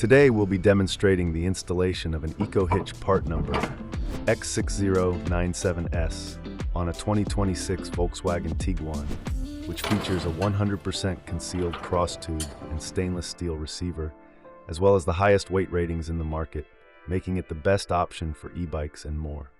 Today we'll be demonstrating the installation of an EcoHitch part number X6097S on a 2026 Volkswagen Tiguan, which features a 100% concealed cross tube and stainless steel receiver, as well as the highest weight ratings in the market, making it the best option for e-bikes and more.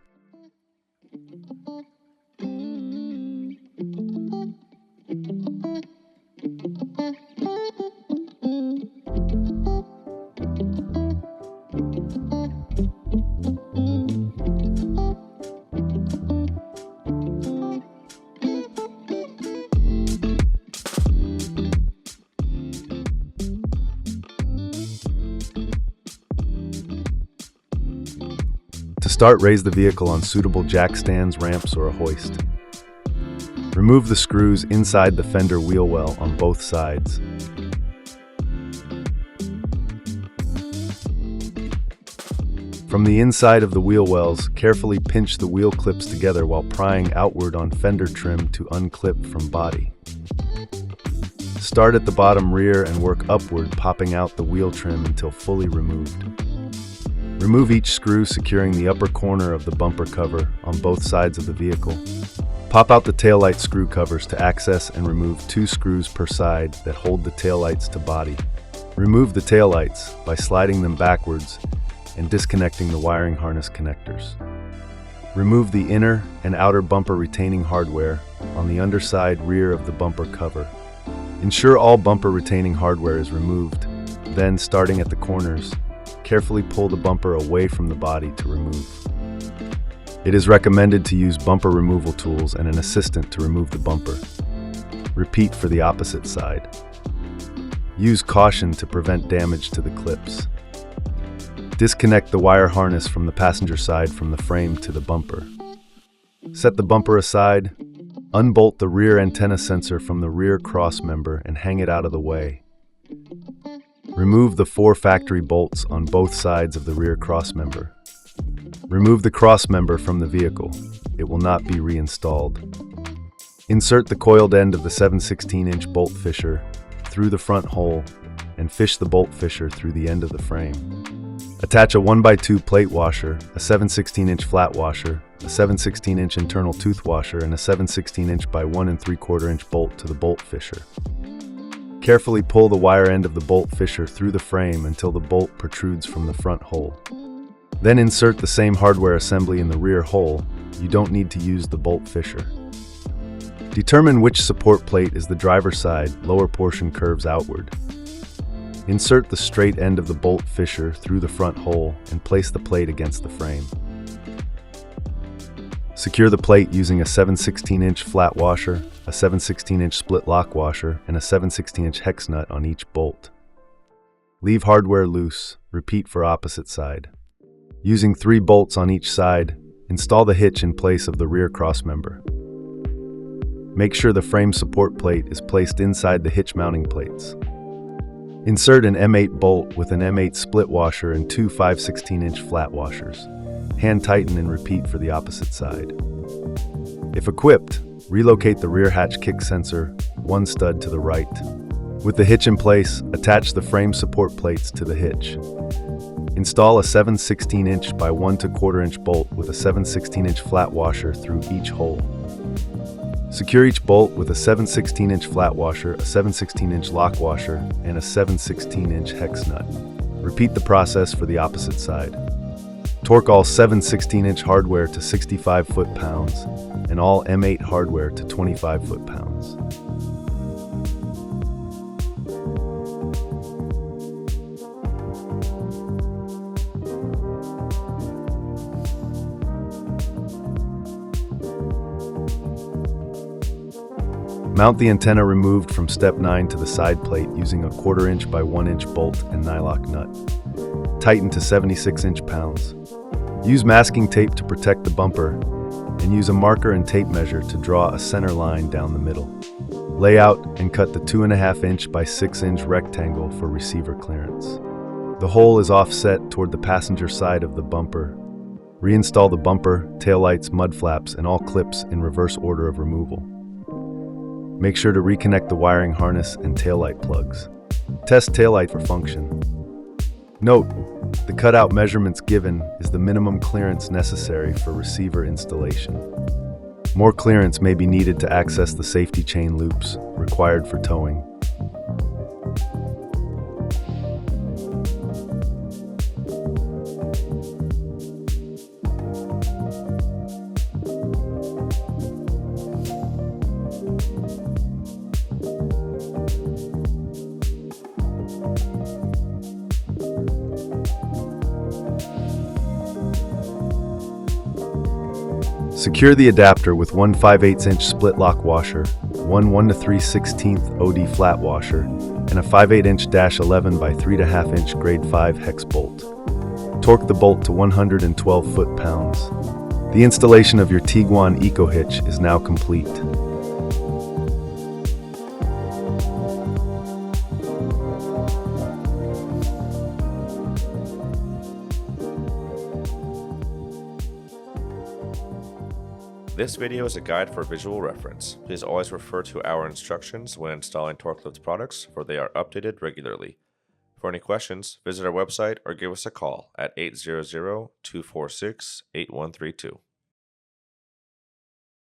To start, raise the vehicle on suitable jack stands, ramps, or a hoist. Remove the screws inside the fender wheel well on both sides. From the inside of the wheel wells, carefully pinch the wheel clips together while prying outward on fender trim to unclip from body. Start at the bottom rear and work upward, popping out the wheel trim until fully removed. Remove each screw securing the upper corner of the bumper cover on both sides of the vehicle. Pop out the taillight screw covers to access and remove 2 screws per side that hold the taillights to body. Remove the taillights by sliding them backwards and disconnecting the wiring harness connectors. Remove the inner and outer bumper retaining hardware on the underside rear of the bumper cover. Ensure all bumper retaining hardware is removed, then, starting at the corners, carefully pull the bumper away from the body to remove. It is recommended to use bumper removal tools and an assistant to remove the bumper. Repeat for the opposite side. Use caution to prevent damage to the clips. Disconnect the wire harness from the passenger side from the frame to the bumper. Set the bumper aside, unbolt the rear antenna sensor from the rear cross member and hang it out of the way. Remove the 4 factory bolts on both sides of the rear cross member. Remove the cross member from the vehicle. It will not be reinstalled. Insert the coiled end of the 7/16-inch bolt fisher through the front hole and fish the bolt fisher through the end of the frame. Attach a 1x2 plate washer, a 7/16-inch flat washer, a 7/16-inch internal tooth washer, and a 7/16-inch by 1 3/4-inch bolt to the bolt fisher. Carefully pull the wire end of the bolt fisher through the frame until the bolt protrudes from the front hole. Then insert the same hardware assembly in the rear hole. You don't need to use the bolt fisher. Determine which support plate is the driver's side, lower portion curves outward. Insert the straight end of the bolt fisher through the front hole and place the plate against the frame. Secure the plate using a 7/16-inch flat washer, a 7/16-inch split lock washer, and a 7/16-inch hex nut on each bolt. Leave hardware loose. Repeat for opposite side. Using 3 bolts on each side, install the hitch in place of the rear cross member. Make sure the frame support plate is placed inside the hitch mounting plates. Insert an M8 bolt with an M8 split washer and 2 5/16-inch flat washers. Hand tighten and repeat for the opposite side. If equipped, relocate the rear hatch kick sensor 1 stud to the right. With the hitch in place, attach the frame support plates to the hitch. Install a 7/16-inch by 1 2/4-inch bolt with a 7/16-inch flat washer through each hole. Secure each bolt with a 7/16-inch flat washer, a 7/16-inch lock washer, and a 7/16-inch hex nut. Repeat the process for the opposite side. Torque all 7/16-inch hardware to 65 foot-pounds and all M8 hardware to 25 foot-pounds. Mount the antenna removed from step 9 to the side plate using a 1/4-inch by 1-inch bolt and nylock nut. Tighten to 76 pounds. Use masking tape to protect the bumper, and use a marker and tape measure to draw a center line down the middle. Lay out and cut the 2.5-inch by 6-inch rectangle for receiver clearance. The hole is offset toward the passenger side of the bumper. Reinstall the bumper, taillights, mud flaps, and all clips in reverse order of removal. Make sure to reconnect the wiring harness and taillight plugs. Test taillight for function. Note, the cutout measurements given is the minimum clearance necessary for receiver installation. More clearance may be needed to access the safety chain loops required for towing. Secure the adapter with one 5/8" split lock washer, one 1 3/16 OD flat washer, and a 5/8" -11 by 3.5" grade 5 hex bolt. Torque the bolt to 112 foot-pounds. The installation of your Tiguan EcoHitch is now complete. This video is a guide for visual reference. Please always refer to our instructions when installing TorqueLift products, for they are updated regularly. For any questions, visit our website or give us a call at 800-246-8132.